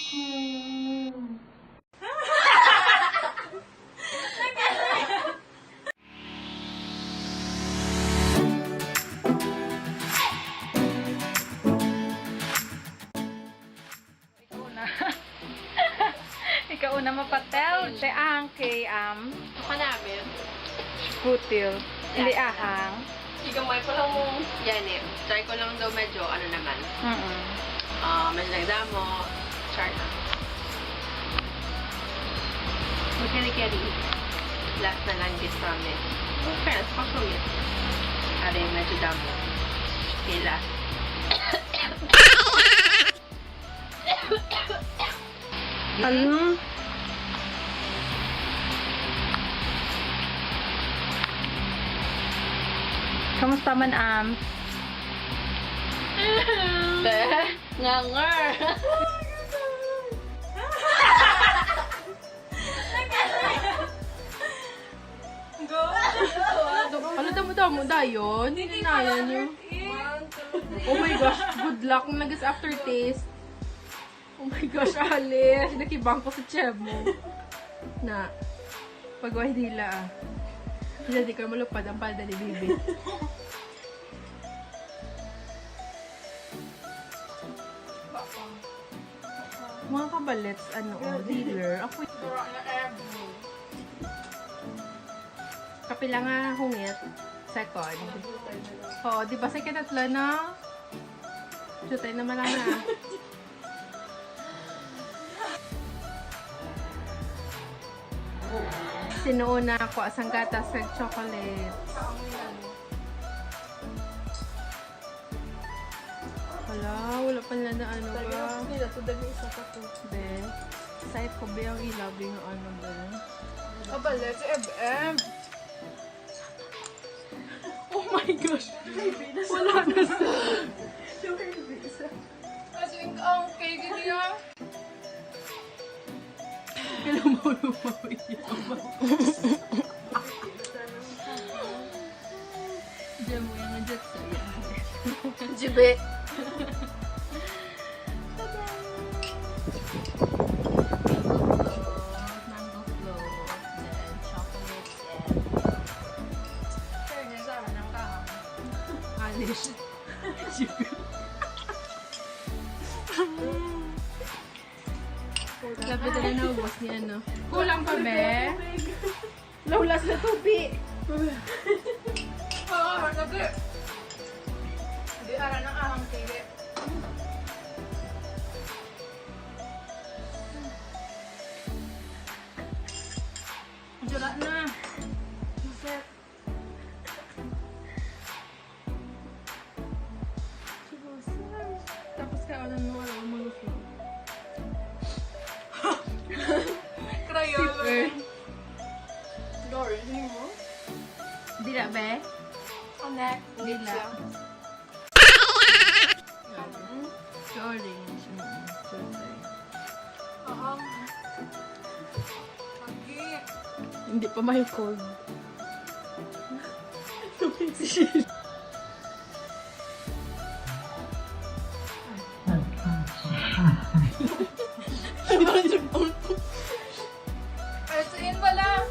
Ikaw na mapatel, te ang kay Ako namin. putil. Hindi ahang. Igamay ko lang mo. Yan eh. Try ko lang daw medyo ano naman. Medyo nagdamo. Char na. Magkari-kari. Last na lang git promise. Okay, let's pass it. Are medyo damo. Okay, last. Ano? Kamusta man, Nganger! Ano damo-damo dayon? Hindi na yan yun. Oh my gosh, good luck. Nagas aftertaste. Oh my gosh, Alice. Nakibang ko sa cheb mo. Na, pagway dila ah. Hindi ka malupad ang palda ni Bibi. Mga kabalets, dealer. Ako kapila nga hungit. Second. Oo, di ba sa kinatla na? Jutay naman lang na. Sinuuna ako asang gatas sa chocolate. Wala pa nila na ano ba? Nila to dali isa pa to. Be, site ko ba yung ilabing yung ano ba? Kabalets, FM. Oh my gosh! Wala na sa... Kasi ang cake niya. Kailan mo lumawi yaman? Diyan mo yung jet sa yan. Jibe. Mango float, then chocolates Kaya niya sa akin ang kahang. and Alish. Lapit na naubos ni ano. Kulang pa be? Laulas na tubi. Oo, sabi. Hindi ara ng ahang cake. Jura na. Set. Tapos ka ano mo wala mo luto. Crayon. Super. Dory, hindi mo? Dila be? Anak. Dila. Orange. Ahang. Pagi. Hindi pa may cold. Ay, siin pala.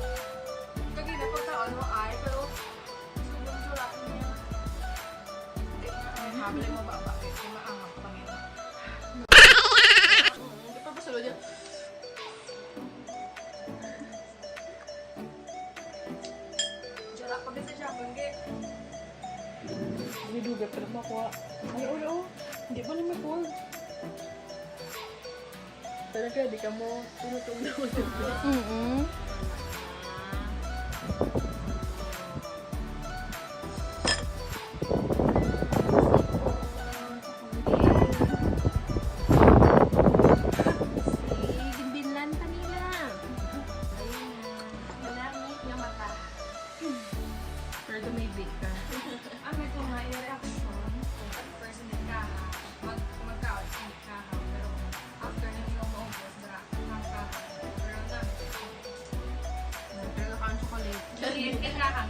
Kagi na pagkaon mo ay, pero sobrang sulat niya. Hindi nga, ay, habli mo baba. Hindi maangat pa ngayon. Hindi pa pasulod yan. Jara, pag isa siya, panggi. Niduga pa naman ako. Ay, ulo. Hindi ba naman cold? Talaga, di ka mo tunutong na ulit. Binlan pa nila. Ayun na. Malangit nga mata. Pero may big ka. Ah, may kung nga i-reaction. At first, hindi ka ha. Magkaon, hindi ka ha. Pero after nyo yung maubos, dara, ka ha. Pero ang dami. Pero naka ang chocolate. Dali, ka ha.